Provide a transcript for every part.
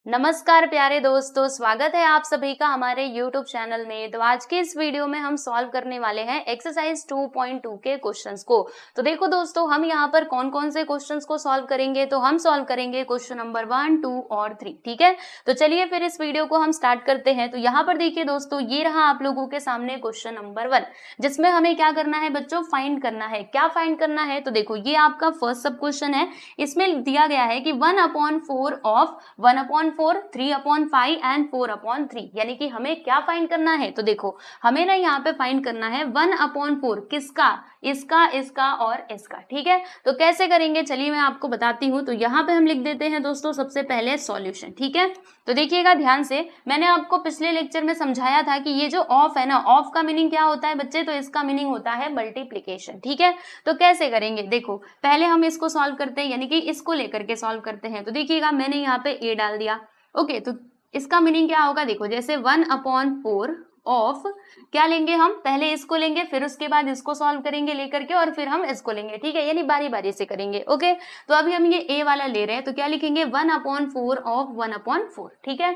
नमस्कार प्यारे दोस्तों, स्वागत है आप सभी का हमारे YouTube चैनल में। तो आज के इस वीडियो में हम सॉल्व करने वाले हैं एक्सरसाइज 2.2 के क्वेश्चंस को। तो देखो दोस्तों, हम यहाँ पर कौन कौन से क्वेश्चंस को सॉल्व करेंगे। तो हम सॉल्व करेंगे क्वेश्चन नंबर 1, 2 और 3। ठीक है, तो चलिए फिर इस वीडियो को हम स्टार्ट करते हैं। तो यहाँ पर देखिए दोस्तों, ये रहा आप लोगों के सामने क्वेश्चन नंबर 1, जिसमें हमें क्या करना है बच्चों, फाइंड करना है। क्या फाइंड करना है? तो देखो, ये आपका फर्स्ट सब क्वेश्चन है। इसमें दिया गया है कि 1/4 ऑफ 1/4, 3/5 एंड 4/3, यानी कि हमें क्या फाइंड करना है। तो देखो, हमें ना यहाँ पे फाइंड करना है 1/4 किसका, इसका, इसका और इसका। ठीक है, तो कैसे करेंगे चलिए मैं आपको बताती हूँ। तो यहाँ पे हम लिख देते हैं दोस्तों सबसे पहले सॉल्यूशन। ठीक है, तो देखिएगा ध्यान से, मैंने आपको पिछले लेक्चर में समझाया था कि ये जो ऑफ है ना, ऑफ का मीनिंग क्या होता है बच्चे, तो इसका मीनिंग होता है मल्टीप्लीकेशन। ठीक है, तो कैसे करेंगे, देखो पहले हम इसको सॉल्व करते हैं, यानी कि इसको लेकर के सॉल्व करते हैं। तो देखिएगा, मैंने यहाँ पे ए डाल दिया। ओके, तो इसका मीनिंग क्या होगा, देखो जैसे 1/4 ऑफ, क्या लेंगे हम, पहले इसको लेंगे, फिर उसके बाद इसको सॉल्व करेंगे लेकर के, और फिर हम इसको लेंगे। ठीक है, यानी बारी बारी से करेंगे। ओके, तो अभी हम ये ए वाला ले रहे हैं, तो क्या लिखेंगे 1/4 ऑफ 1/4। ठीक है,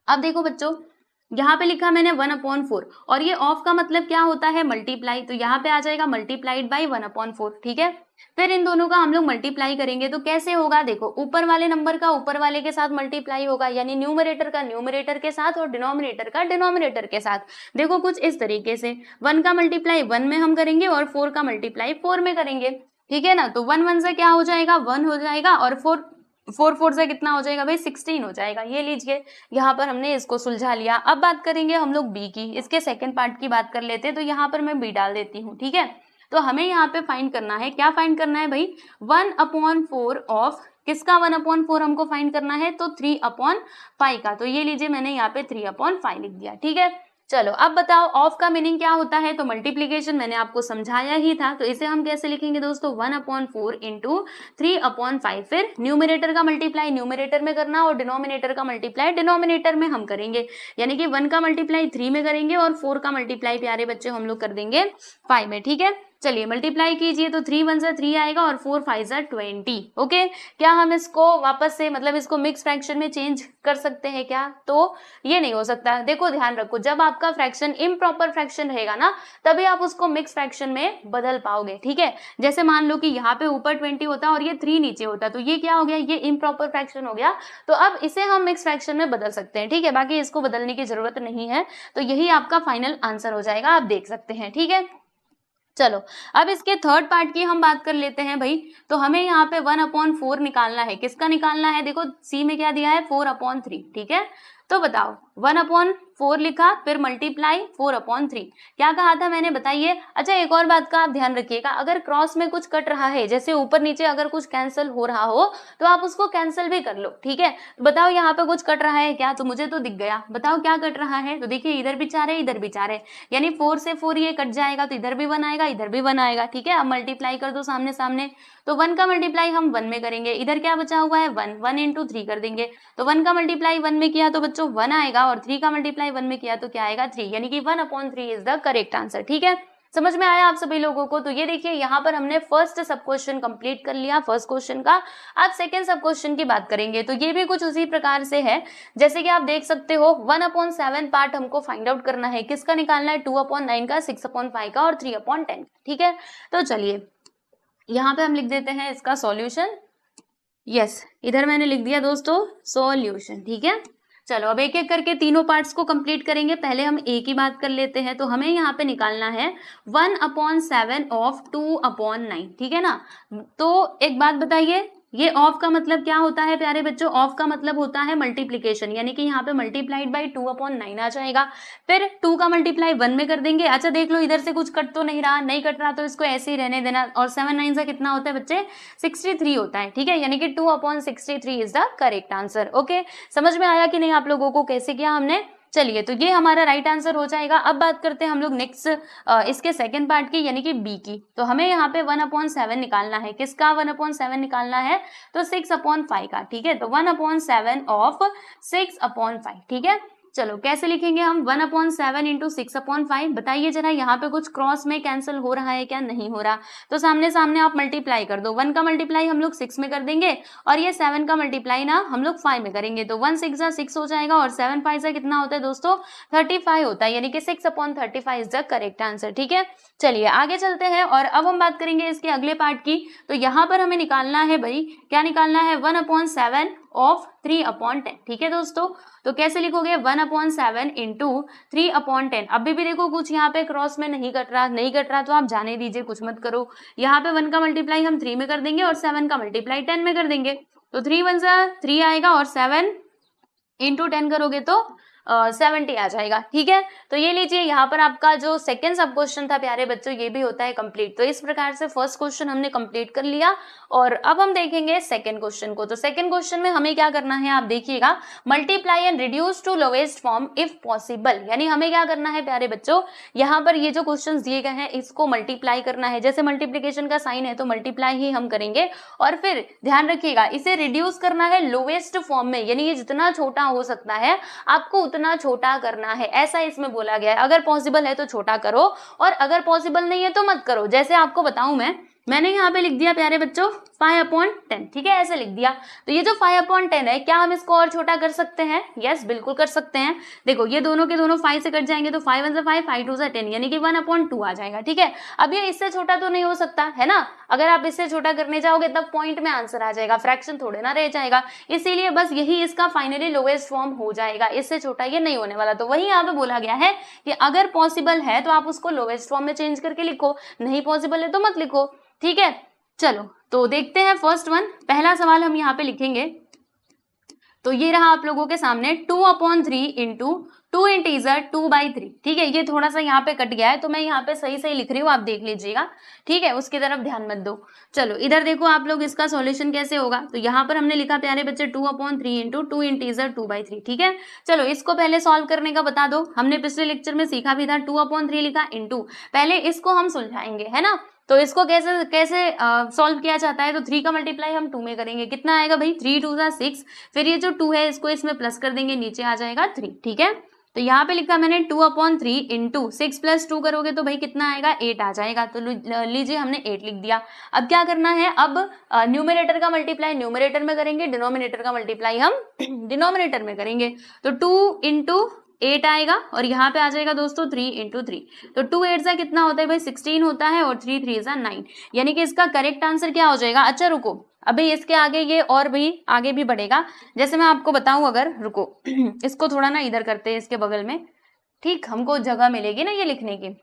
अब देखो बच्चों, यहाँ पे लिखा मैंने 1/4, और ये ऑफ का मतलब क्या होता है, मल्टीप्लाई। तो यहाँ पे आ जाएगा मल्टीप्लाइड बाई 1/4। ठीक है, फिर इन दोनों का हम लोग मल्टीप्लाई करेंगे। तो कैसे होगा, देखो ऊपर वाले नंबर का ऊपर वाले के साथ मल्टीप्लाई होगा, यानी न्यूमरेटर का न्यूमरेटर के साथ और डिनोमिनेटर का डिनोमिनेटर के साथ। देखो कुछ इस तरीके से, 1 का मल्टीप्लाई 1 में हम करेंगे और 4 का मल्टीप्लाई 4 में करेंगे। ठीक है ना, तो 1 से क्या हो जाएगा, 1 हो जाएगा, और 4 से कितना हो जाएगा भाई, 16 हो जाएगा। ये लीजिए, यहाँ पर हमने इसको सुलझा लिया। अब बात करेंगे हम लोग बी की, इसके सेकंड पार्ट की बात कर लेते हैं। तो यहाँ पर मैं बी डाल देती हूँ। ठीक है, तो हमें यहाँ पे फाइंड करना है, क्या फाइंड करना है भाई, 1/4 ऑफ किसका, 1/4 हमको फाइंड करना है, तो 3/5 का। तो ये लीजिए, मैंने यहाँ पे 3/5 लिख दिया। ठीक है, चलो अब बताओ ऑफ का मीनिंग क्या होता है। तो मल्टीप्लीकेशन मैंने आपको समझाया ही था। तो इसे हम कैसे लिखेंगे दोस्तों, 1/4 इंटू 3/5। फिर न्यूमरेटर का मल्टीप्लाई न्यूमरेटर में करना और डिनोमिनेटर का मल्टीप्लाई डिनोमिनेटर में हम करेंगे, यानी कि 1 का मल्टीप्लाई 3 में करेंगे और 4 का मल्टीप्लाई प्यारे बच्चे हम लोग कर देंगे 5 में। ठीक है, चलिए मल्टीप्लाई कीजिए, तो 3 1 3 आएगा और 4 5 20। ओके, क्या हम इसको वापस से, मतलब इसको मिक्स फ्रैक्शन में चेंज कर सकते हैं क्या? तो ये नहीं हो सकता। देखो ध्यान रखो, जब आपका फ्रैक्शन इम्प्रॉपर फ्रैक्शन रहेगा ना, तभी आप उसको मिक्स फ्रैक्शन में बदल पाओगे। ठीक है, जैसे मान लो कि यहाँ पे ऊपर 20 होता और ये 3 नीचे होता, तो ये क्या हो गया, ये इम्प्रॉपर फ्रैक्शन हो गया। तो अब इसे हम मिक्स फ्रैक्शन में बदल सकते हैं। ठीक है, बाकी इसको बदलने की जरूरत नहीं है। तो यही आपका फाइनल आंसर हो जाएगा, आप देख सकते हैं। ठीक है, चलो अब इसके थर्ड पार्ट की हम बात कर लेते हैं भाई। तो हमें यहाँ पे 1/4 निकालना है, किसका निकालना है, देखो सी में क्या दिया है, 4/3। ठीक है, तो बताओ 1/4 लिखा, फिर मल्टीप्लाई 4/3, क्या कहा था मैंने, बताइए। अच्छा, एक और बात का आप ध्यान रखिएगा, अगर क्रॉस में कुछ कट रहा है, जैसे ऊपर नीचे अगर कुछ कैंसिल हो रहा हो, तो आप उसको कैंसिल भी कर लो। ठीक है, तो बताओ यहाँ पे कुछ कट रहा है क्या, तो मुझे तो दिख गया, बताओ क्या कट रहा है। तो देखिए, इधर भी 4 है, इधर भी 4 है, यानी 4 से 4 ये कट जाएगा, तो इधर भी 1 आएगा, इधर भी 1 आएगा। ठीक है, अब मल्टीप्लाई कर दो सामने सामने, तो 1 का मल्टीप्लाई हम 1 में करेंगे, इधर क्या बचा हुआ है 1, 1 इंटू 3 कर देंगे। तो 1 का मल्टीप्लाई 1 में किया तो बच्चों 1 आएगा, और 3 का मल्टीप्लाई 1 में किया तो क्या आएगा 3, यानी कि 1/3 इज द करेक्ट आंसर। ठीक है, समझ में आया आप सभी लोगों को। तो ये देखिए, यहाँ पर हमने फर्स्ट सब क्वेश्चन कंप्लीट कर लिया, फर्स्ट क्वेश्चन का। अब सेकंड सब क्वेश्चन की बात करेंगे। तो ये भी कुछ उसी प्रकार से है, जैसे कि आप देख सकते हो 1/7 पार्ट हमको फाइंड आउट करना है, किसका निकालना है, 2/9 का, 6/5 का और 3/10। ठीक है, तो चलिए यहाँ पे हम लिख देते हैं इसका सॉल्यूशन। यस, इधर मैंने लिख दिया दोस्तों सॉल्यूशन। ठीक है, चलो अब एक एक करके तीनों पार्ट्स को कंप्लीट करेंगे। पहले हम ए की बात कर लेते हैं। तो हमें यहाँ पे निकालना है 1/7 ऑफ 2/9। ठीक है ना, तो एक बात बताइए, ये ऑफ का मतलब क्या होता है प्यारे बच्चों, ऑफ का मतलब होता है मल्टीप्लीकेशन, यानी कि यहाँ पे मल्टीप्लाइड बाई 2/9 आ जाएगा। फिर 2 का मल्टीप्लाई 1 में कर देंगे। अच्छा देख लो, इधर से कुछ कट तो नहीं रहा, नहीं कट रहा, तो इसको ऐसे ही रहने देना। और 7 9 से कितना होता है बच्चे, 63 होता है। ठीक है, यानी कि 2/63 is the correct answer. Okay, समझ में आया कि नहीं आप लोगों को, कैसे किया हमने। चलिए, तो ये हमारा राइट आंसर हो जाएगा। अब बात करते हैं हम लोग नेक्स्ट इसके सेकंड पार्ट की, यानी कि बी की। तो हमें यहाँ पे 1/7 निकालना है, किसका 1/7 निकालना है, तो 6/5 का। ठीक है, तो 1/7 ऑफ 6/5। ठीक है, चलो कैसे लिखेंगे हम 1/7 इंटू 6/5। बताइए जरा, यहाँ पे कुछ क्रॉस में कैंसिल हो रहा है क्या? नहीं हो रहा। तो सामने सामने आप मल्टीप्लाई कर दो। 1 का मल्टीप्लाई हम लोग 6 में कर देंगे और ये 7 का मल्टीप्लाई ना हम लोग 5 में करेंगे। तो 1 6 जा 6 हो जाएगा और 7 5 जा कितना होता है दोस्तों? 35 होता है, यानी कि 6/35 इज द करेक्ट आंसर। ठीक है, चलिए आगे चलते हैं और अब हम बात करेंगे इसके अगले पार्ट की। तो यहाँ पर हमें निकालना है भाई, क्या निकालना है? 1/7 ऑफ 3/10। ठीक है दोस्तों, तो कैसे लिखोगे? 1/7 इंटू 3/10। अभी भी देखो कुछ यहाँ पे क्रॉस में नहीं कट रहा तो आप जाने दीजिए, कुछ मत करो। यहाँ पे 1 का मल्टीप्लाई हम 3 में कर देंगे और 7 का मल्टीप्लाई 10 में कर देंगे। तो 3 1 जा 3 आएगा और 7 इंटू 10 करोगे तो 70 आ जाएगा। ठीक है, तो ये लीजिए, यहाँ पर आपका जो सेकंड सब क्वेश्चन था प्यारे बच्चों, ये भी होता है कंप्लीट। तो इस प्रकार से फर्स्ट क्वेश्चन हमने कंप्लीट कर लिया और अब हम देखेंगे सेकंड क्वेश्चन को। तो सेकंड क्वेश्चन में हमें क्या करना है, आप देखिएगा, multiply and reduce to lowest form if possible. यानी हमें क्या करना है प्यारे बच्चों, यहाँ पर ये जो क्वेश्चन दिए गए हैं इसको मल्टीप्लाई करना है। जैसे मल्टीप्लीकेशन का साइन है तो मल्टीप्लाई ही हम करेंगे और फिर ध्यान रखिएगा इसे रिड्यूस करना है लोवेस्ट फॉर्म में, यानी ये जितना छोटा हो सकता है आपको उतना छोटा करना है, ऐसा इसमें बोला गया है। अगर पॉसिबल है तो छोटा करो और अगर पॉसिबल नहीं है तो मत करो। जैसे आपको बताऊं मैंने यहाँ पे लिख दिया प्यारे बच्चों 5/10। ठीक है, ऐसे लिख दिया। तो ये जो 5/10 है, क्या हम इसको और छोटा कर सकते हैं? यस, बिल्कुल कर सकते हैं। देखो ये दोनों के दोनों 5 से कट जाएंगे तो 5 1 जा 5, 5 2 जा 10, यानी कि 1/2 आ जाएगा। ठीक है, अब ये इससे छोटा तो नहीं हो सकता है ना। अगर आप इससे छोटा करने जाओगे तब पॉइंट में आंसर आ जाएगा, फ्रैक्शन थोड़े ना रह जाएगा। इसीलिए बस यही इसका फाइनली लोवेस्ट फॉर्म हो जाएगा, इससे छोटा ये नहीं होने वाला। तो वही यहाँ पे बोला गया है कि अगर पॉसिबल है तो आप उसको लोवेस्ट फॉर्म में चेंज करके लिखो, नहीं पॉसिबल है तो मत लिखो। ठीक है, चलो तो देखते हैं फर्स्ट वन। पहला सवाल हम यहाँ पे लिखेंगे, तो ये रहा आप लोगों के सामने 2/3 इंटू 2 इंटीजर 2/3। ठीक है, ये थोड़ा सा यहाँ पे कट गया है तो मैं यहाँ पे सही सही लिख रही हूँ, आप देख लीजिएगा। ठीक है, उसकी तरफ ध्यान मत दो। चलो इधर देखो आप लोग, इसका सॉल्यूशन कैसे होगा। तो यहाँ पर हमने लिखा प्यारे बच्चे 2/3 इंटू 2 इंटीजर 2/3। ठीक है, चलो इसको पहले सॉल्व करने का बता दो। हमने पिछले लेक्चर में सीखा भी था, 2/3 लिखा इंटू, पहले इसको हम सुलझाएंगे है ना। तो इसको कैसे कैसे सॉल्व किया जाता है, तो 3 का मल्टीप्लाई हम 2 में करेंगे। कितना आएगा भाई? 3 2 जा 6, फिर ये जो 2 है इसको इसमें प्लस कर देंगे, नीचे आ जाएगा 3। ठीक है, तो यहाँ पे लिखा मैंने 2/3 इंटू 6 + 2 करोगे तो भाई कितना आएगा? 8 आ जाएगा। तो लीजिए हमने 8 लिख दिया। अब क्या करना है, अब न्यूमरेटर का मल्टीप्लाई न्यूमरेटर में करेंगे, डिनोमिनेटर का मल्टीप्लाई हम डिनोमिनेटर में करेंगे। तो 2 इंटू 8 आएगा और यहाँ पे आ जाएगा दोस्तों 3 इंटू 3। तो 2 8 जा कितना होता है भाई? 16 होता है और 3 3 जा 9, यानी कि इसका करेक्ट आंसर क्या हो जाएगा? अच्छा रुको, अभी इसके आगे ये और भी आगे भी बढ़ेगा। जैसे मैं आपको बताऊं, अगर रुको इसको थोड़ा ना इधर करते हैं इसके बगल में, ठीक, हमको जगह मिलेगी ना ये लिखने की।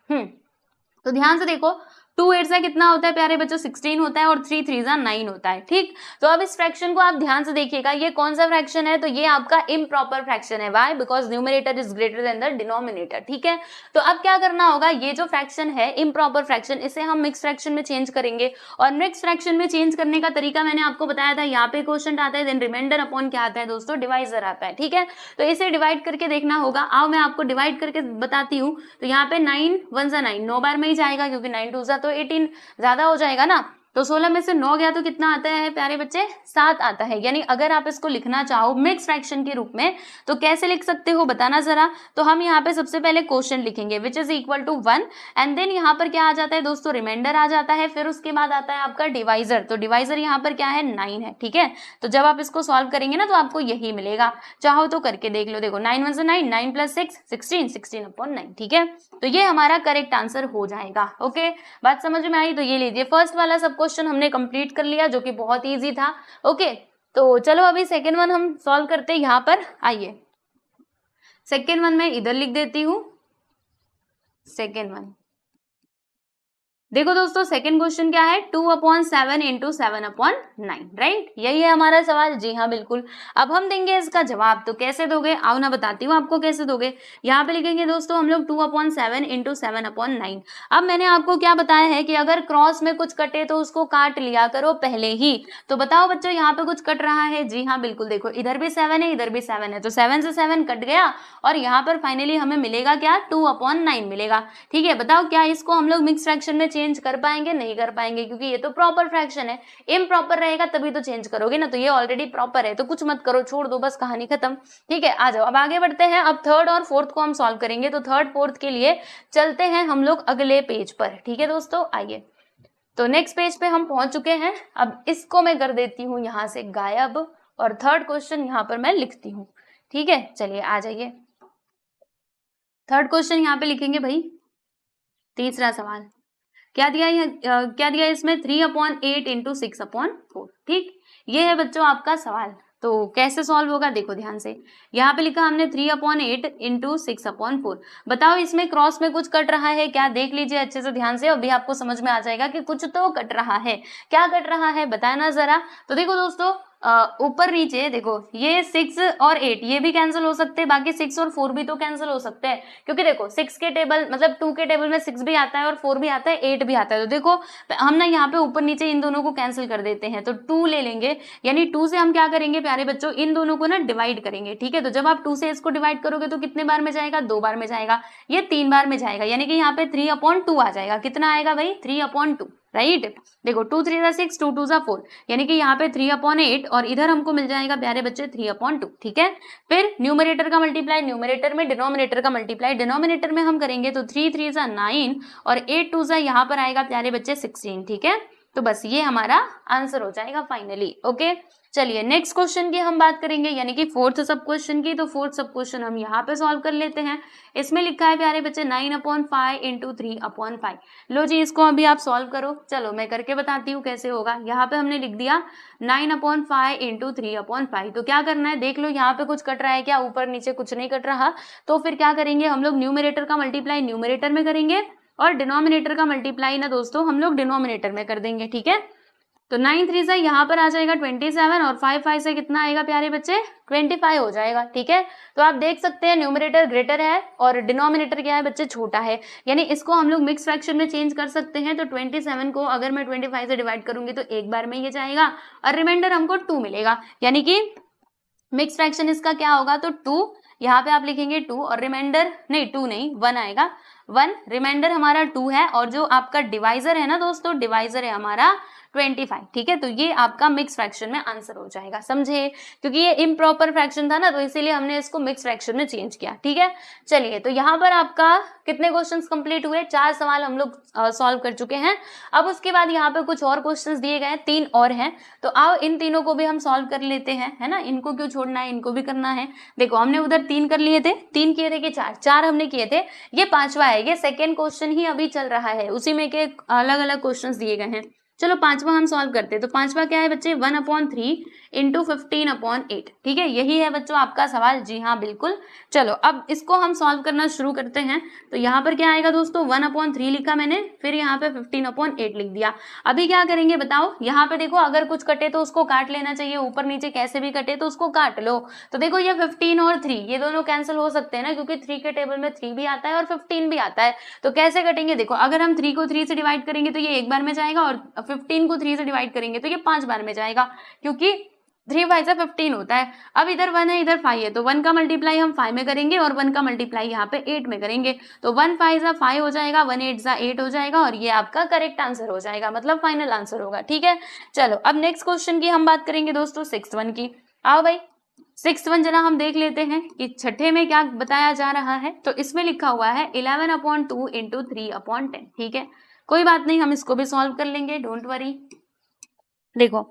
तो ध्यान से देखो, 2 8 जा कितना होता है प्यारे बच्चों? 16 होता है और 3 3 जा 9 होता है। ठीक, तो अब इस फ्रैक्शन को आप ध्यान से देखिएगा, ये कौन सा फ्रैक्शन है? तो ये आपका इम्प्रॉपर फ्रैक्शन है। Why? Because numerator is greater than the denominator. ठीक है, तो अब क्या करना होगा, ये जो फ्रैक्शन है इम्प्रॉपर फ्रैक्शन, इसे हम मिक्स फ्रैक्शन में चेंज करेंगे। और मिक्स फ्रैक्शन में चेंज करने का तरीका मैंने आपको बताया था, यहाँ पे क्वोशिएंट आता है, देन रिमाइंडर अपॉन क्या आता है दोस्तों? डिवाइजर आता है। ठीक है, तो इसे डिवाइड करके देखना होगा। आओ मैं आपको डिवाइड करके बताती हूँ। तो यहाँ पे 9 1 जा 9, 9 बार में ही जाएगा क्योंकि 9 2 जा तो 18, ज्यादा हो जाएगा ना। तो 16 में से 9 गया तो कितना आता है प्यारे बच्चे? 7 आता है। यानी अगर आप इसको लिखना चाहो मिक्स फ्रैक्शन के रूप में तो कैसे लिख सकते हो बताना जरा। तो हम यहाँ पे सबसे पहले क्वोशिएंट लिखेंगे which is equal to 1 and then यहाँ पर क्या आ जाता है दोस्तों? रिमाइंडर आ जाता है। फिर उसके बाद आता है आपका डिवाइजर। तो डिवाइजर यहाँ पर क्या है? 9 है। ठीक है, तो जब आप इसको सॉल्व करेंगे ना तो आपको यही मिलेगा। चाहो तो करके देख लो। देखो 9 1 9, 9 + 6 16, 16/9। ठीक है, तो ये हमारा करेक्ट आंसर हो जाएगा। ओके, बात समझ में आई? तो ये लीजिए फर्स्ट वाला सब क्वेश्चन हमने कंप्लीट कर लिया, जो कि बहुत इजी था। ओके, तो चलो अभी सेकेंड वन हम सॉल्व करते हैं। यहाँ पर आइए, सेकेंड वन मैं इधर लिख देती हूं। सेकेंड वन देखो दोस्तों, सेकंड क्वेश्चन क्या है? 2/7 इंटू 7/9, राइट? यही है हमारा सवाल। जी हाँ बिल्कुल। अब हम देंगे इसका जवाब। तो कैसे दोगे? आओ ना बताती हूँ आपको कैसे दोगे। यहाँ पे लिखेंगे दोस्तों हम लोग 2/7 इंटू 7/9। अब मैंने आपको क्या बताया है कि अगर क्रॉस में कुछ कटे तो उसको काट लिया करो पहले ही। तो बताओ बच्चों, यहाँ पे कुछ कट रहा है? जी हाँ बिल्कुल। देखो इधर भी 7 है, इधर भी 7 है, तो 7 से 7 कट गया और यहाँ पर फाइनली हमें मिलेगा क्या? 2/9 मिलेगा। ठीक है, बताओ क्या इसको हम लोग मिक्स फ्रैक्शन में चेंज कर पाएंगे? नहीं कर पाएंगे, क्योंकि ये तो प्रॉपर फ्रैक्शन है। इम्प्रॉपर रहेगा तभी तो चेंज करोगे ना, तो ये ऑलरेडी प्रॉपर है तो कुछ मत करो, छोड़ दो, बस कहानी खत्म। ठीक है, आ जाओ अब आगे बढ़ते हैं। अब थर्ड और फोर्थ को हम सॉल्व करेंगे, तो थर्ड फोर्थ के लिए चलते हैं हम लोग अगले पेज पर। ठीक है दोस्तों, आइए। तो नेक्स्ट पेज पे हम पहुंच चुके हैं। अब इसको मैं कर देती हूँ यहाँ से गायब और थर्ड क्वेश्चन यहाँ पर मैं लिखती हूँ। ठीक है, चलिए आ जाइए। थर्ड क्वेश्चन यहाँ पे लिखेंगे भाई। तीसरा सवाल क्या दिया है? क्या दिया है इसमें? 3/8 इंटू 6/4। ठीक, ये है बच्चों आपका सवाल। तो कैसे सॉल्व होगा देखो ध्यान से। यहाँ पे लिखा हमने 3/8 इंटू 6/4। बताओ इसमें क्रॉस में कुछ कट रहा है क्या? देख लीजिए अच्छे से ध्यान से, अभी आपको समझ में आ जाएगा कि कुछ तो कट रहा है। क्या कट रहा है बताना जरा। तो देखो दोस्तों, ऊपर नीचे देखो, ये 6 और 8 ये भी कैंसिल हो सकते हैं, बाकी 6 और 4 भी तो कैंसिल हो सकते हैं, क्योंकि देखो 6 के टेबल मतलब 2 के टेबल में 6 भी आता है और 4 भी आता है, 8 भी आता है। तो देखो हम ना यहाँ पे ऊपर नीचे इन दोनों को कैंसिल कर देते हैं, तो 2 ले लेंगे, यानी 2 से हम क्या करेंगे प्यारे बच्चों, इन दोनों को ना डिवाइड करेंगे। ठीक है, तो जब आप 2 से इसको डिवाइड करोगे तो कितने बार में जाएगा? 2 बार में जाएगा, ये 3 बार में जाएगा, यानी कि यहाँ पे 3/2 आ जाएगा। कितना आएगा भाई? 3/2, राइट। देखो 2 3 6, 2 2 4, यानी कि यहाँ पे 3/8 और इधर हमको मिल जाएगा प्यारे बच्चे 3/2। ठीक है, फिर न्यूमरेटर का मल्टीप्लाई न्यूमरेटर में, डिनोमिनेटर का मल्टीप्लाई डिनोमिनेटर में हम करेंगे, तो 3 3 9 और 8 2 यहाँ पर आएगा प्यारे बच्चे 16। ठीक है, तो बस ये हमारा आंसर हो जाएगा फाइनली। ओके, चलिए नेक्स्ट क्वेश्चन की हम बात करेंगे, यानी कि फोर्थ सब क्वेश्चन की। तो फोर्थ सब क्वेश्चन हम यहाँ पे सॉल्व कर लेते हैं। इसमें लिखा है प्यारे बच्चे 9/5 इंटू 3/5। लो जी, इसको अभी आप सॉल्व करो। चलो मैं करके बताती हूँ कैसे होगा। यहाँ पे हमने लिख दिया 9/5 इंटू 3/5। तो क्या करना है देख लो, यहाँ पे कुछ कट रहा है क्या? ऊपर नीचे कुछ नहीं कट रहा, तो फिर क्या करेंगे हम लोग? न्यूमरेटर का मल्टीप्लाई न्यूमरेटर में करेंगे और डिनोमिनेटर का मल्टीप्लाई ना दोस्तों हम लोग डिनोमिनेटर में कर देंगे। ठीक है, तो 9 3 से यहाँ पर आ जाएगा 27 और 5 5 से कितना आएगा प्यारे बच्चे? 25 हो जाएगा। ठीक है, तो आप देख सकते हैं न्यूमरेटर ग्रेटर है और डिनोमिनेटर क्या है बच्चे? छोटा है, यानी इसको हम लोग मिक्स फ्रैक्शन में चेंज कर सकते हैं। तो 27 को अगर मैं 25 से डिवाइड करूंगी तो एक बार में ये जाएगा और रिमाइंडर हमको 2 मिलेगा, यानी कि मिक्स फ्रैक्शन इसका क्या होगा? तो 2, यहाँ पे आप लिखेंगे 2 और रिमाइंडर नहीं 2 नहीं 1 आएगा, 1 रिमाइंडर हमारा 2 है और जो आपका डिवाइजर है ना दोस्तों, डिवाइजर है हमारा 25। ठीक है, तो ये आपका मिक्स फ्रैक्शन में आंसर हो जाएगा, समझे? क्योंकि ये इम्प्रॉपर फ्रैक्शन था ना, तो इसीलिए हमने इसको मिक्स फ्रैक्शन में चेंज किया। ठीक है, चलिए तो यहाँ पर आपका कितने क्वेश्चंस कंप्लीट हुए? 4 सवाल हम लोग सॉल्व कर चुके हैं। अब उसके बाद यहाँ पे कुछ और क्वेश्चंस दिए गए, 3 और हैं, तो आओ इन तीनों को भी हम सॉल्व कर लेते हैं, है ना। इनको क्यों छोड़ना है, इनको भी करना है। देखो हमने उधर 3 कर लिए थे, 3 किए थे कि 4 हमने किए थे, ये 5वां है, ये सेकेंड क्वेश्चन ही अभी चल रहा है, उसी में के अलग अलग क्वेश्चन दिए गए हैं। चलो 5वां हम सॉल्व करते हैं। तो 5वां क्या है बच्चे? 1/3 इंटू 15/8। ठीक है, यही है बच्चों आपका सवाल। जी हाँ बिल्कुल। चलो अब इसको हम सॉल्व करना शुरू करते हैं। तो यहाँ पर क्या आएगा दोस्तों? 1/3 लिखा मैंने, फिर यहाँ पे 15/8 लिख दिया। अभी क्या करेंगे बताओ? यहाँ पे देखो अगर कुछ कटे तो उसको काट लेना चाहिए, ऊपर नीचे कैसे भी कटे तो उसको काट लो। तो देखो ये 15 और 3 ये दोनों कैंसिल हो सकते हैं ना, क्योंकि 3 के टेबल में 3 भी आता है और 15 भी आता है। तो कैसे कटेंगे? देखो अगर हम 3 को 3 से डिवाइड करेंगे तो ये एक बार में जाएगा और 15 को 3 से डिवाइड करेंगे तो ये 5 बार में जाएगा, क्योंकि 3 5 से 15 होता है। अब इधर 1 है इधर 5 है, तो 1 का मल्टीप्लाई हम 5 में करेंगे और 1 का मल्टीप्लाई यहाँ पे 8 में करेंगे। तो 1 5 सा 5 हो जाएगा, 1 8 सा 8 हो जाएगा और ये आपका करेक्ट आंसर हो जाएगा, मतलब फाइनल आंसर होगा। ठीक है, चलो अब नेक्स्ट क्वेश्चन की हम बात करेंगे दोस्तों, 6th वन की। आओ भाई 6th वन जरा हम देख लेते हैं कि छठे में क्या बताया जा रहा है। तो इसमें लिखा हुआ है 11/2 इंटू 3/10। ठीक है, कोई बात नहीं, हम इसको भी सॉल्व कर लेंगे, डोंट वरी। देखो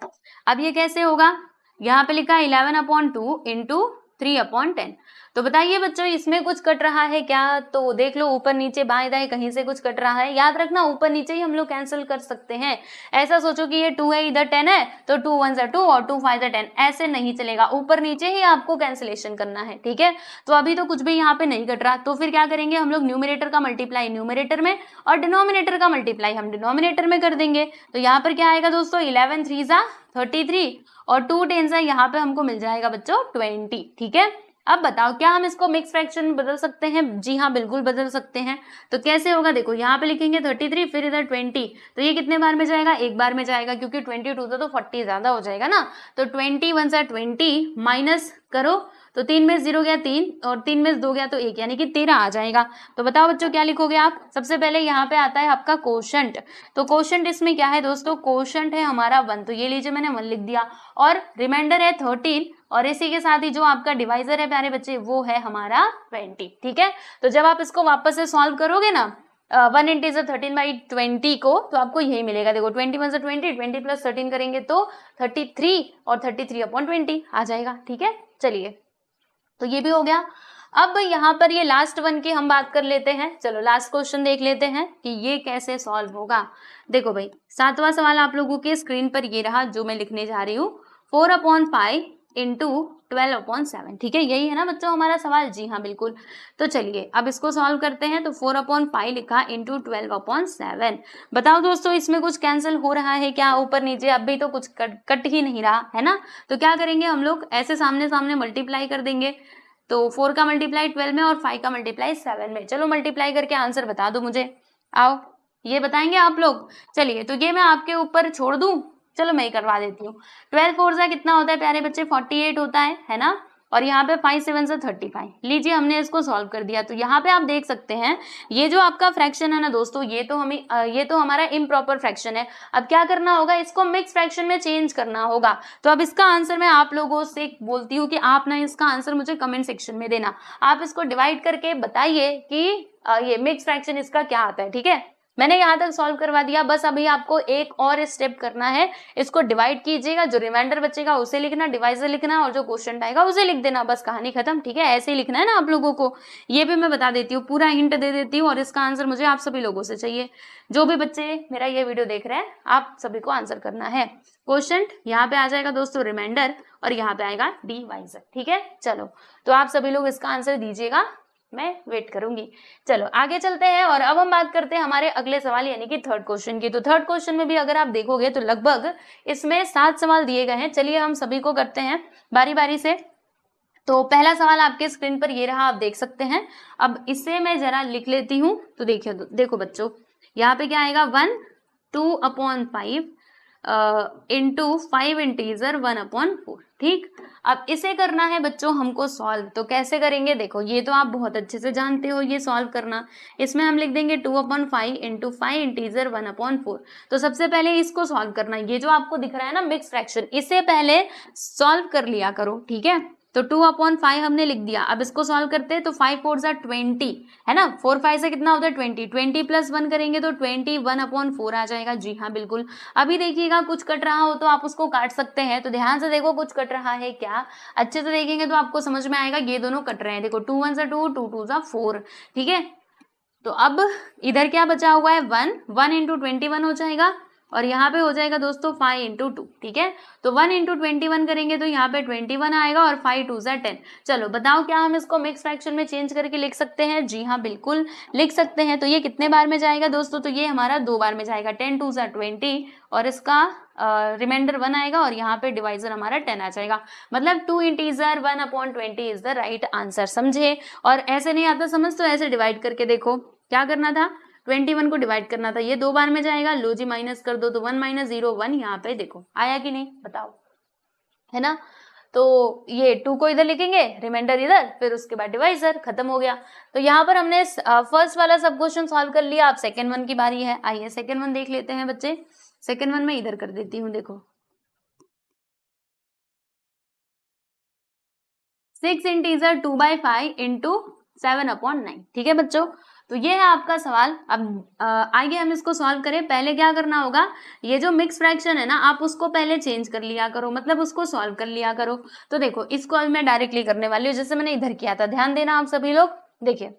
अब ये कैसे होगा? यहाँ पे लिखा है 11/2 इंटू 3/10। तो बताइए बच्चों इसमें कुछ कट रहा है क्या? तो देख लो ऊपर नीचे बाएं दाएं कहीं से कुछ कट रहा है। याद रखना ऊपर नीचे ही हम लोग कैंसिल कर सकते हैं। ऐसा सोचो कि ये 2 है इधर 10 है तो 2 1 2 और 2 5 10, ऐसे नहीं चलेगा, ऊपर नीचे ही आपको कैंसिलेशन करना है। ठीक है, तो अभी तो कुछ भी यहाँ पे नहीं कट रहा, तो फिर क्या करेंगे हम लोग? न्यूमरेटर का मल्टीप्लाई न्यूमरेटर में और डिनोमिनेटर का मल्टीप्लाई हम डिनोमिनेटर में कर देंगे। तो यहाँ पर क्या आएगा दोस्तों? 11 3 33 और 2 10 यहाँ पे हमको मिल जाएगा बच्चों 20। ठीक है, अब बताओ क्या हम इसको मिक्स फ्रैक्शन में बदल सकते हैं? जी हाँ बिल्कुल बदल सकते हैं। तो कैसे होगा? देखो यहाँ पे लिखेंगे 33 फिर इधर 20, तो ये कितने बार में जाएगा? एक बार में जाएगा, क्योंकि 22 तो 40 ज्यादा हो जाएगा ना। तो 20 1 सा 20 माइनस करो तो 3 में 0 गया 3 और 3 में 2 गया तो 1, यानी कि 13 आ जाएगा। तो बताओ बच्चों क्या लिखोगे आप? सबसे पहले यहाँ पे आता है आपका कोशंट। तो कोशंट इसमें क्या है दोस्तों? कोशंट है हमारा 1, तो ये लीजिए मैंने 1 लिख दिया, और रिमाइंडर है 13, और इसी के साथ ही जो आपका डिवाइजर है प्यारे बच्चे वो है हमारा 20। ठीक है, तो जब आप इसको वापस से सॉल्व करोगे ना 1 इंटीजर 13/20 को, तो आपको यही मिलेगा। देखो 21 से 20, 20 प्लस 13 करेंगे तो 33, और 33/20 आ जाएगा। ठीक है, चलिए तो ये भी हो गया। अब यहाँ पर ये लास्ट वन की हम बात कर लेते हैं। चलो लास्ट क्वेश्चन देख लेते हैं कि ये कैसे सॉल्व होगा। देखो भाई 7वां सवाल आप लोगों के स्क्रीन पर ये रहा जो मैं लिखने जा रही हूँ, 4/5 इंटू 12/7। ठीक है, यही है ना बच्चों हमारा सवाल? जी हाँ बिल्कुल। तो चलिए अब इसको सॉल्व करते हैं। तो 4/5 लिखा इंटू 12/7। बताओ दोस्तों इसमें कुछ कैंसिल हो रहा है क्या ऊपर नीचे? अभी तो कुछ कट ही नहीं रहा है ना, तो क्या करेंगे हम लोग ऐसे सामने सामने मल्टीप्लाई कर देंगे। तो 4 का मल्टीप्लाई 12 में और 5 का मल्टीप्लाई 7 में। चलो मल्टीप्लाई करके आंसर बता दो मुझे, आओ ये बताएंगे आप लोग। चलिए तो ये मैं आपके ऊपर छोड़ दूं, चलो मैं ही करवा देती हूँ। 12 4 से कितना होता है प्यारे बच्चे? 48 होता है ना, और यहाँ पे 5 7 से 35। लीजिए हमने इसको सॉल्व कर दिया। तो यहाँ पे आप देख सकते हैं ये जो आपका फ्रैक्शन है ना दोस्तों, ये तो हमारा इम्प्रॉपर फ्रैक्शन है। अब क्या करना होगा? इसको मिक्स फ्रैक्शन में चेंज करना होगा। तो अब इसका आंसर मैं आप लोगों से बोलती हूँ कि आप ना इसका आंसर मुझे कमेंट सेक्शन में देना। आप इसको डिवाइड करके बताइए कि ये मिक्स फ्रैक्शन इसका क्या आता है। ठीक है, मैंने यहाँ तक सॉल्व करवा दिया, बस अभी आपको एक और स्टेप करना है। इसको डिवाइड कीजिएगा, जो रिमाइंडर बचेगा उसे लिखना, डिवाइजर लिखना, और जो क्वेश्चन आएगा उसे लिख देना, बस कहानी खत्म। ठीक है, ऐसे ही लिखना है ना आप लोगों को। ये भी मैं बता देती हूँ, पूरा हिंट दे देती हूँ, और इसका आंसर मुझे आप सभी लोगों से चाहिए। जो भी बच्चे मेरा ये वीडियो देख रहे हैं आप सभी को आंसर करना है। क्वेश्चन यहाँ पे आ जाएगा दोस्तों रिमाइंडर, और यहाँ पे आएगा डिवाइजर। ठीक है, चलो तो आप सभी लोग इसका आंसर दीजिएगा, मैं वेट करूंगी। चलो आगे चलते हैं, और अब हम बात करते हैं हमारे अगले सवाल यानी कि थर्ड क्वेश्चन की। तो थर्ड क्वेश्चन में भी अगर आप देखोगे तो लगभग इसमें 7 सवाल दिए गए हैं। चलिए हम सभी को करते हैं बारी बारी से। तो पहला सवाल आपके स्क्रीन पर ये रहा, आप देख सकते हैं। अब इसे मैं जरा लिख लेती हूँ। तो देखिए देखो बच्चों, यहाँ पे क्या आएगा? 1 2/5 इंटू 5 इंटीजर 1/4। ठीक, अब इसे करना है बच्चों हमको सॉल्व। तो कैसे करेंगे? देखो ये तो आप बहुत अच्छे से जानते हो ये सॉल्व करना। इसमें हम लिख देंगे 2/5 इंटू 5 इंटीजर 1/4। तो सबसे पहले इसको सॉल्व करना। ये जो आपको दिख रहा है ना मिक्स फ्रैक्शन, इसे पहले सॉल्व कर लिया करो। ठीक है, तो 2/5 हमने लिख दिया। अब इसको सॉल्व करते हैं। तो 5 4 जा 20 है ना, 4 5 से कितना होता है? 20। 20 प्लस 1 करेंगे तो 21/4 आ जाएगा। जी हाँ बिल्कुल। अभी देखिएगा कुछ कट रहा हो तो आप उसको काट सकते हैं। तो ध्यान से देखो कुछ कट रहा है क्या, अच्छे से देखेंगे तो आपको समझ में आएगा। ये दोनों कट रहे हैं, देखो 2 1 जा 2 2 2 जा 4। ठीक है, तो अब इधर क्या बचा हुआ है? 1 1 इंटू 21 हो जाएगा, और यहाँ पे हो जाएगा दोस्तों 5 इंटू 2। ठीक है, तो 1 इंटू 21 करेंगे तो यहाँ पे 21 आएगा, और 5 2 जा 10। चलो बताओ क्या हम इसको मिक्स फ्रैक्शन में चेंज करके लिख सकते हैं? जी हाँ बिल्कुल लिख सकते हैं। तो ये कितने बार में जाएगा दोस्तों? तो ये हमारा 2 बार में जाएगा। 10 2 जा 20, और इसका रिमाइंडर 1 आएगा, और यहाँ पे डिवाइजर हमारा 10 आ जाएगा। मतलब 2 integer 1/20 is the right answer. समझे? और ऐसे नहीं आता समझ तो ऐसे डिवाइड करके देखो। क्या करना था? 21 को डिवाइड करना था। ये 2 बार में जाएगा, लो जी माइनस कर दो, तो 1 - 0 1। यहाँ पे देखो आया कि नहीं बताओ, है ना। तो ये 2 को इधर लिखेंगे, रिमाइंडर इधर, फिर उसके बाद डिवाइजर, खत्म हो गया। तो यहाँ पर हमने फर्स्ट वाला सब क्वेश्चन सॉल्व कर लिया। अब सेकेंड वन की बारी है। आइए सेकेंड वन देख लेते हैं बच्चे। सेकेंड वन में इधर कर देती हूँ, देखो 6 इंटीजर 2/5 इंटू 7/9। ठीक है बच्चों, तो ये है आपका सवाल। अब आइए हम इसको सॉल्व करें। पहले क्या करना होगा? ये जो मिक्स फ्रैक्शन है ना, आप उसको पहले चेंज कर लिया करो, मतलब उसको सॉल्व कर लिया करो। तो देखो इसको अब मैं डायरेक्टली करने वाली हूँ, जैसे मैंने इधर किया था। ध्यान देना आप सभी लोग। देखिए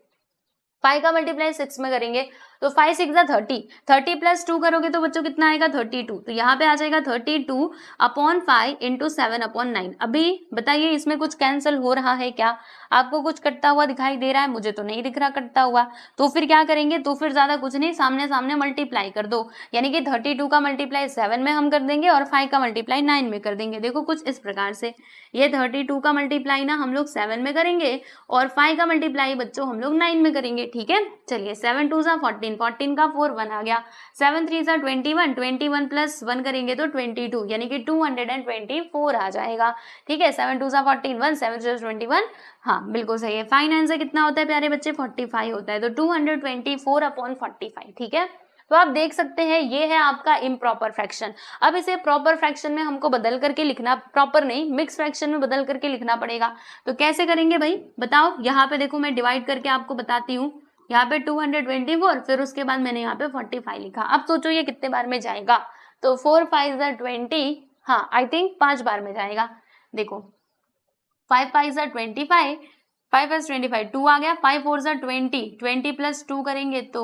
5 का मल्टीप्लाई 6 में करेंगे तो 5 6 जा 30। 30 प्लस 2 करोगे तो बच्चों कितना आएगा? 32। तो यहाँ पे आ जाएगा 32/5 इंटू 7/9। अभी बताइए इसमें कुछ कैंसिल हो रहा है क्या? आपको कुछ कटता हुआ दिखाई दे रहा है? मुझे तो नहीं दिख रहा कटता हुआ। तो फिर क्या करेंगे? तो फिर ज्यादा कुछ नहीं, सामने सामने मल्टीप्लाई कर दो। यानी कि 32 का मल्टीप्लाई 7 में हम कर देंगे, और 5 का मल्टीप्लाई 9 में कर देंगे। देखो कुछ इस प्रकार से, ये 32 का मल्टीप्लाई ना हम लोग 7 में करेंगे, और 5 का मल्टीप्लाई बच्चों हम लोग 9 में करेंगे। ठीक है, चलिए 7 2 जा 49 14, 14 का 4 1 आ गया, 7 3 सा 21, 21 प्लस 1 करेंगे तो 22, यानी कि 224 आ जाएगा। ठीक है, 7 2 सा 14, 1 7 0 21, हाँ बिल्कुल सही है। फाइन आंसर कितना होता है प्यारे बच्चे, 45 होता है, तो 224/45। ठीक है, तो आप देख सकते हैं ये है आपका इम्प्रॉपर फ्रैक्शन। अब इसे प्रॉपर फ्रैक्शन में हमको बदल करके लिखना, प्रॉपर नहीं मिक्स फ्रैक्शन में बदल करके लिखना पड़ेगा। तो कैसे करेंगे भाई बताओ, यहाँ पे देखो मैं डिवाइड करके आपको बताती हूँ। यहाँ पे 224, फिर उसके बाद मैंने यहाँ पे 45 लिखा। अब सोचो ये कितने बार में जाएगा, तो 4 5 20, हाँ आई थिंक 5 बार में जाएगा। देखो 5 5 25, 5 5 25, 2 आ गया, 5 4 20, 20 प्लस 2 करेंगे तो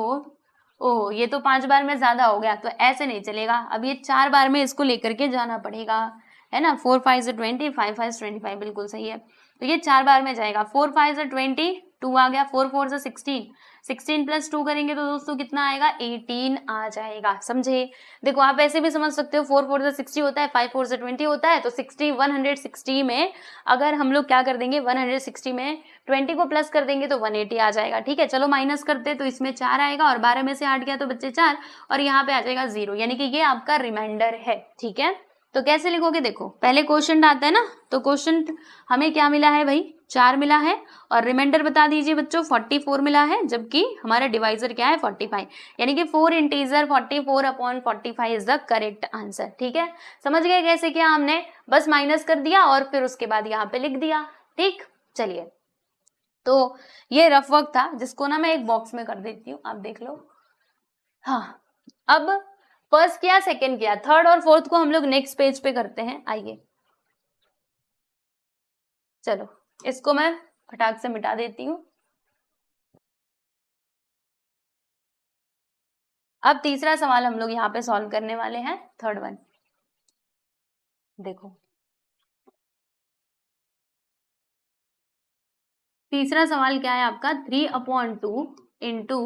ओह ये तो 5 बार में ज्यादा हो गया, तो ऐसे नहीं चलेगा। अब ये 4 बार में इसको लेकर के जाना पड़ेगा, है ना। 4 5 20, 5 5 25, बिल्कुल सही है। तो ये 4 बार में जाएगा। 4 5 20, 2 आ गया, 4 4 16, 16 प्लस 2 करेंगे तो दोस्तों कितना आएगा, 18 आ जाएगा। समझे, देखो आप ऐसे भी समझ सकते हो, 4 4 60 होता है, 5 4 20 होता है, तो 60 160 में अगर हम लोग क्या कर देंगे, 160 में 20 को प्लस कर देंगे तो 180 आ जाएगा। ठीक है, चलो माइनस करते तो इसमें 4 आएगा, और 12 में से 8 गया तो बच्चे 4, और यहाँ पे आ जाएगा 0, यानी कि ये आपका रिमाइंडर है। ठीक है, तो कैसे लिखोगे, देखो पहले क्वोशंट आता है ना, तो क्वोशंट हमें क्या मिला है भाई, 4 मिला है, और रिमाइंडर बता दीजिए बच्चों 44 मिला है, जबकि हमारा डिवाइजर क्या है 45, यानी कि 4 integer 44/45 is the correct answer. ठीक है, समझ गए कैसे किया हमने, बस माइनस कर दिया और फिर उसके बाद यहाँ पे लिख दिया। ठीक, चलिए, तो ये रफ वर्क था, जिसको ना मैं एक बॉक्स में कर देती हूँ, आप देख लो। हाँ, अब फर्स्ट किया, सेकंड किया, थर्ड और फोर्थ को हम लोग नेक्स्ट पेज पे करते हैं। आइए, चलो इसको मैं फटाक से मिटा देती हूँ। अब तीसरा सवाल हम लोग यहाँ पे सॉल्व करने वाले हैं, थर्ड वन। देखो तीसरा सवाल क्या है आपका, 3/2 इंटू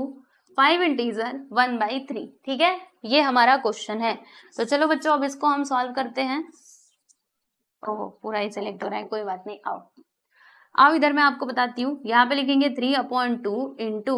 5 इंटीजर 1/3। ठीक है, ये हमारा क्वेश्चन है। तो चलो बच्चों अब इसको हम सॉल्व करते हैं। ओहो पूरा ही सिलेक्ट हो रहा है, कोई बात नहीं, आओ आओ इधर मैं आपको बताती हूँ। यहाँ पे लिखेंगे 3/2 इंटू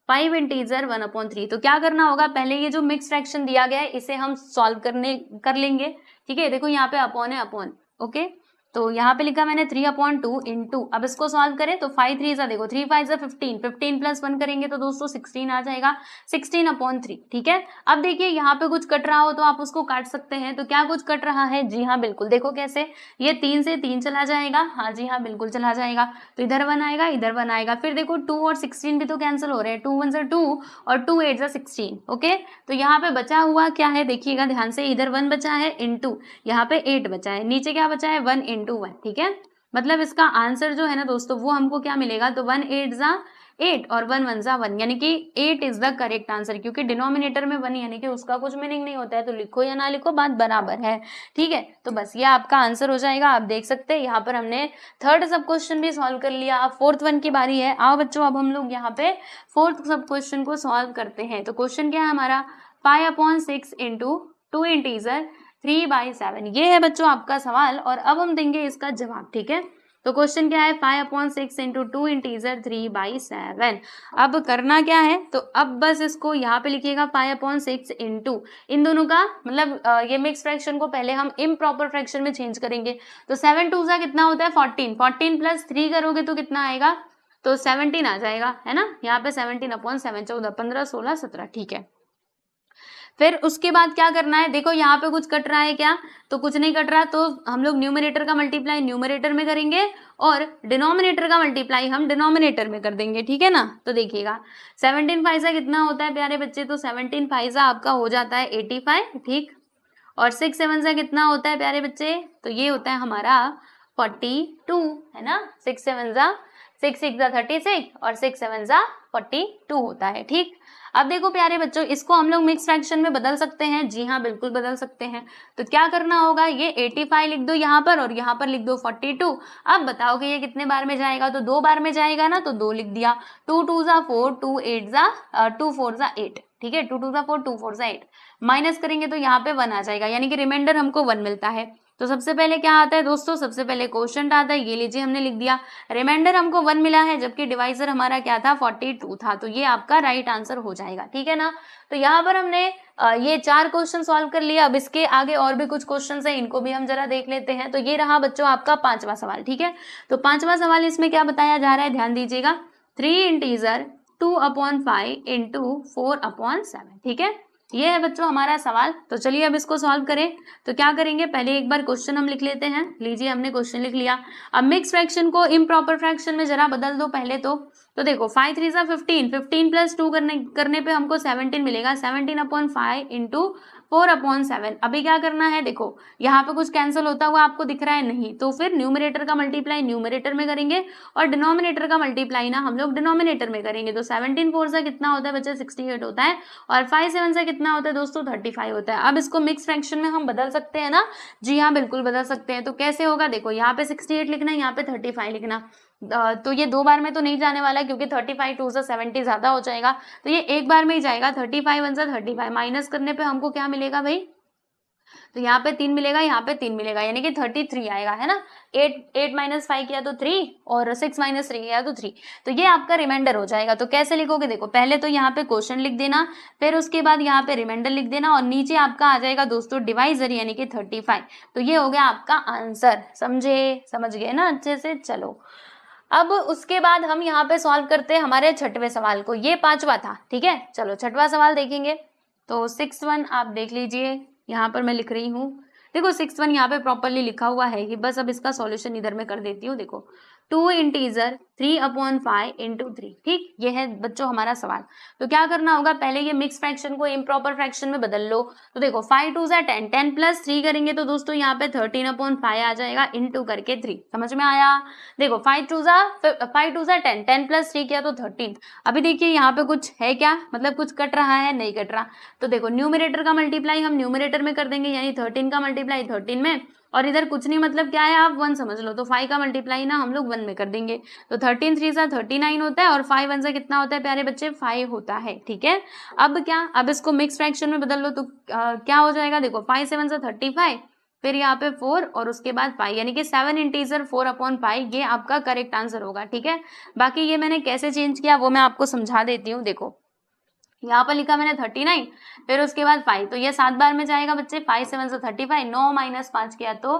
5 इंटीजर 1/3। तो क्या करना होगा, पहले ये जो मिक्स फ्रैक्शन दिया गया है इसे हम सॉल्व कर लेंगे। ठीक है, देखो यहाँ पे अपॉन है, अपॉन, ओके, तो यहाँ पे लिखा मैंने 3/2 इंटू, अब इसको सॉल्व करें तो 5 3 सा देखो 3 5 15, 15 प्लस 1 करेंगे तो दोस्तों 16 आ जाएगा, 16/3। ठीक है, अब देखिए यहाँ पे कुछ कट रहा हो तो आप उसको काट सकते हैं, तो क्या कुछ कट रहा है, जी हाँ बिल्कुल, देखो कैसे, ये 3 से 3 चला जाएगा, हाँ जी हाँ बिल्कुल चला जाएगा, तो इधर 1 आएगा, इधर 1 आएगा, फिर देखो 2 और 16 भी तो कैंसिल हो रहे हैं, 2 1 से 2 और 2 8 से 16, ओके, तो यहाँ पे बचा हुआ क्या है, देखिएगा ध्यान से, इधर 1 बचा है इंटू यहाँ पे 8 बचा है, नीचे क्या बचा है 1 इंटू 1। ठीक है, मतलब इसका आंसर जो है ना दोस्तों वो हमको क्या मिलेगा, तो 1 8 जा 8 और 1 1 जा 1, यानी कि 8 इज द करेक्ट आंसर, क्योंकि डिनोमिनेटर में 1 यानी कि उसका कुछ मीनिंग नहीं होता है, तो लिखो या ना लिखो बात बराबर है। ठीक है, तो बस ये आपका आंसर हो जाएगा। आप देख सकते हैं यहाँ पर हमने थर्ड सब क्वेश्चन भी सॉल्व कर लिया। अब फोर्थ वन की बारी है। आओ बच्चों अब हम लोग यहाँ पे फोर्थ सब क्वेश्चन को सॉल्व करते हैं। तो क्वेश्चन क्या है हमारा, 5/6 इंटू 2 इंटीजर 3/7, ये है बच्चों आपका सवाल, और अब हम देंगे इसका जवाब। ठीक है, तो क्वेश्चन क्या है, 5/6 इंटू 2 इंटीजर 3/7। अब करना क्या है, तो अब बस इसको यहाँ पे लिखिएगा 5/6 इंटू, इन दोनों का मतलब ये मिक्स फ्रैक्शन को पहले हम इम्प्रॉपर फ्रैक्शन में चेंज करेंगे। तो 7 2 सा कितना होता है 14, 14 प्लस 3 करोगे तो कितना आएगा, तो 17 आ जाएगा, है ना। यहाँ पे 17/7, 14 15 16 17। ठीक है, फिर उसके बाद क्या करना है, देखो यहाँ पे कुछ कट रहा है क्या, तो कुछ नहीं कट रहा, तो हम लोग न्यूमरेटर का मल्टीप्लाई न्यूमरेटर में करेंगे और डिनोमिनेटर का मल्टीप्लाई हम डिनोमिनेटर में कर देंगे। ठीक है ना, तो देखिएगा 17 5 कितना होता है प्यारे बच्चे, तो 17 5 आपका हो जाता है 85। ठीक, और 6 7 से कितना होता है प्यारे बच्चे, तो ये होता है हमारा 42, है ना। 6 7 6 6 36 और 6 7 42 होता है। ठीक, अब देखो प्यारे बच्चों इसको हम लोग मिक्स फ्रैक्शन में बदल सकते हैं, जी हाँ बिल्कुल बदल सकते हैं। तो क्या करना होगा, ये 85 लिख दो यहाँ पर और यहाँ पर लिख दो 42। अब बताओ कि ये कितने बार में जाएगा, तो 2 बार में जाएगा ना, तो 2 लिख दिया। 2 2 जा 4, 2 8 जा 2 4 जा 8। ठीक है, 2 2 जा 4, 2 4 जा 8, माइनस करेंगे तो यहाँ पे 1 आ जाएगा, यानी कि रिमाइंडर हमको 1 मिलता है। तो सबसे पहले क्या आता है दोस्तों, सबसे पहले क्वोशंट आता है, ये लीजिए हमने लिख दिया। रिमाइंडर हमको 1 मिला है, जबकि डिवाइजर हमारा क्या था 42 था, तो ये आपका राइट आंसर हो जाएगा, ठीक है ना। तो यहाँ पर हमने ये 4 क्वेश्चन सॉल्व कर लिया। अब इसके आगे और भी कुछ क्वेश्चन है, इनको भी हम जरा देख लेते हैं। तो ये रहा बच्चों आपका 5वां सवाल, ठीक है। तो 5वां सवाल इसमें क्या बताया जा रहा है, ध्यान दीजिएगा। 3 इंटीजर 2/5 इंटू 4/7, ठीक है। ये है बच्चों हमारा सवाल। तो चलिए अब इसको सॉल्व करें। तो क्या करेंगे, पहले एक बार क्वेश्चन हम लिख लेते हैं। लीजिए हमने क्वेश्चन लिख लिया। अब मिक्स फ्रैक्शन को इम्प्रॉपर फ्रैक्शन में जरा बदल दो पहले तो देखो 5 3 15, 15 प्लस 2 करने पे हमको 17 मिलेगा। 17/5 इंटू 4/7। अभी क्या करना है, देखो यहाँ पे कुछ कैंसिल होता हुआ आपको दिख रहा है, नहीं, तो फिर न्यूमरेटर का मल्टीप्लाई न्यूमरेटर में करेंगे और डिनोमिनेटर का मल्टीप्लाई ना हम लोग डिनोमिनेटर में करेंगे। तो 17 4 से कितना होता है बच्चे 68 होता है, और 5 7 से कितना होता है दोस्तों 35 होता है। अब इसको मिक्स फ्रैक्शन में हम बदल सकते हैं ना, जी हाँ बिल्कुल बदल सकते हैं। तो कैसे होगा, देखो यहाँ पे 68 लिखना, यहाँ पे 35 लिखना। तो ये 2 बार में तो नहीं जाने वाला, क्योंकि 35 2 से 70 ज्यादा हो जाएगा, तो ये एक बार में ही जाएगा। 35 1 से 35 माइनस करने पे हमको क्या मिलेगा भाई, तो यहाँ पे 3 मिलेगा, यहाँ पे 3 मिलेगा, यानी कि 33 आएगा, है ना। 8 माइनस 5 किया तो 3, और 6 माइनस 3 किया तो 3। तो ये आपका रिमाइंडर हो जाएगा। तो कैसे लिखोगे, देखो पहले तो यहाँ पे क्वेश्चन लिख देना, फिर उसके बाद यहाँ पे रिमाइंडर लिख देना, और नीचे आपका आ जाएगा दोस्तों डिवाइजर, यानी कि 35। तो ये हो गया आपका आंसर। समझ गए ना अच्छे से। चलो अब उसके बाद हम यहाँ पे सॉल्व करते हैं हमारे 6वें सवाल को। ये 5वां था, ठीक है। चलो 6वां सवाल देखेंगे। तो 6-1 आप देख लीजिए, यहाँ पर मैं लिख रही हूँ। देखो 6-1 यहाँ पे प्रॉपरली लिखा हुआ है ही, बस अब इसका सॉल्यूशन इधर में कर देती हूँ। देखो 2 इंटीजर 3/5 इंटू 3, ठीक, ये है बच्चों हमारा सवाल। तो क्या करना होगा, पहले ये मिक्स फ्रैक्शन को इम्प्रॉपर फ्रैक्शन में बदल लो। तो देखो 5 2 से 10, 10 प्लस 3 करेंगे तो दोस्तों यहाँ पे 13/5 आ जाएगा, इंटू करके 3। समझ में आया। देखो 5 2 से 10, 10 प्लस 3 किया तो 13। अभी देखिए यहाँ पे कुछ है क्या, मतलब कुछ कट रहा है, नहीं कट रहा। तो देखो न्यूमरेटर का मल्टीप्लाई हम न्यूमरेटर में कर देंगे, यानी 13 का मल्टीप्लाई 13 में, और इधर कुछ नहीं, मतलब क्या है आप 1 समझ लो। तो 5 का मल्टीप्लाई ना हम लोग 1 में कर देंगे। तो 13 3 से 39 होता है, और 5 1 से कितना होता है प्यारे बच्चे 5 होता है, ठीक है। अब क्या, अब इसको मिक्स फ्रैक्शन में बदल लो तो क्या हो जाएगा, देखो 5 7 से 35, फिर यहाँ पे 4 और उसके बाद 5, यानी कि 7 इंटीजर 4/5, ये आपका करेक्ट आंसर होगा, ठीक है। बाकी ये मैंने कैसे चेंज किया वो मैं आपको समझा देती हूँ। देखो यहाँ पर लिखा मैंने 39, फिर उसके बाद 5, तो ये 7 बार में जाएगा बच्चे। 5 7 से 35, 9 माइनस 5 किया तो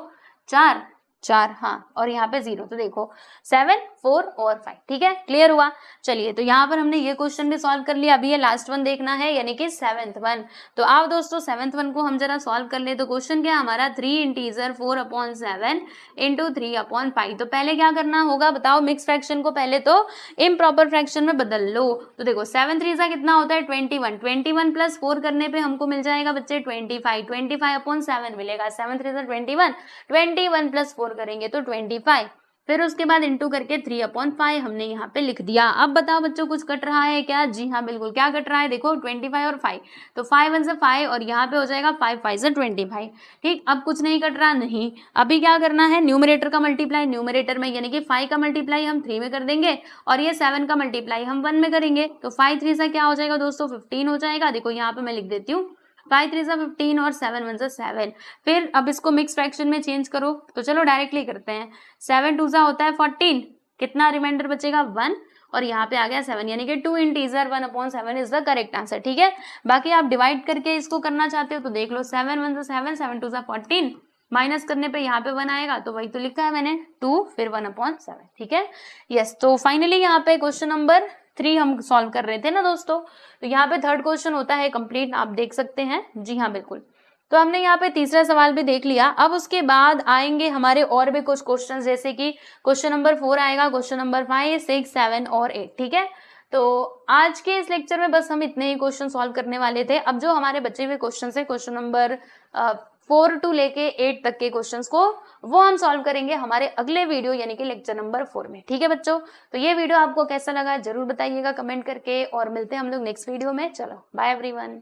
4, हाँ, और यहाँ पे 0। तो देखो 7 4 और 5, ठीक है, क्लियर हुआ। चलिए तो यहाँ पर हमने ये क्वेश्चन भी सॉल्व कर लिया। अभी ये लास्ट वन देखना है, यानी कि 7th वन। तो आओ दोस्तों 7th वन को हम जरा सॉल्व कर ले। तो क्वेश्चन क्या हमारा, 3 इंटीजर 4/7 इंटू 3/5। तो पहले क्या करना होगा बताओ, मिक्स फ्रैक्शन को पहले तो इम्प्रॉपर फ्रैक्शन में बदल लो। तो देखो 7 3 सा कितना होता है 21, 21 प्लस 4 करने पे हमको मिल जाएगा बच्चे 25, 25/7 मिलेगा। 7 3 सा 21, 21 प्लस 4 करेंगे तो 25, फिर उसके बाद इंटू करके 3/5 हमने यहाँ पे लिख दिया। अब बताओ बच्चों कुछ कट रहा है क्या, जी हाँ बिल्कुल, क्या कट रहा है, देखो 25 और 5, तो 5 1 से 5 और यहाँ पे हो जाएगा 5 5 से 25, ठीक। अब कुछ नहीं कट रहा, नहीं। अभी क्या करना है, न्यूमरेटर का मल्टीप्लाई न्यूमरेटर में, यानी कि 5 का मल्टीप्लाई हम 3 में कर देंगे, और ये 7 का मल्टीप्लाई हम 1 में करेंगे। तो 5 3 से क्या हो जाएगा दोस्तों 15 हो जाएगा। देखो यहाँ पे मैं लिख देती हूँ 5 3 से 15 और 7 1 से 7। फिर अब इसको मिक्स फ्रैक्शन में चेंज करो। तो चलो डायरेक्टली करते हैं। 7 2 सा होता है 14, कितना रिमाइंडर बचेगा 1, और यहाँ पे आ गया 7, यानी कि 2 integer 1/7 is the correct answer, ठीक है। बाकी आप डिवाइड करके इसको करना चाहते हो तो देख लो, 7 1 से 7, 7 2 सा 14, माइनस करने पे यहाँ पे 1 आएगा, तो वही तो लिखा है मैंने 2 फिर 1/7, ठीक है। यस, तो फाइनली यहाँ पे क्वेश्चन नंबर 3 हम सॉल्व कर रहे थे ना दोस्तों। तो यहाँ पे 3rd क्वेश्चन होता है कंप्लीट, आप देख सकते हैं, जी हाँ बिल्कुल। तो हमने यहाँ पे तीसरा सवाल भी देख लिया। अब उसके बाद आएंगे हमारे और भी कुछ क्वेश्चन, जैसे कि क्वेश्चन नंबर 4 आएगा, क्वेश्चन नंबर 5 6 7 और 8, ठीक है। तो आज के इस लेक्चर में बस हम इतने ही क्वेश्चन सॉल्व करने वाले थे। अब जो हमारे बचे हुए क्वेश्चन है, क्वेश्चन नंबर 4 टू लेके 8 तक के क्वेश्चंस को वो हम सॉल्व करेंगे हमारे अगले वीडियो, यानी कि लेक्चर नंबर 4 में, ठीक है बच्चों। तो ये वीडियो आपको कैसा लगा जरूर बताइएगा कमेंट करके, और मिलते हैं हम लोग नेक्स्ट वीडियो में। चलो बाय एवरीवन।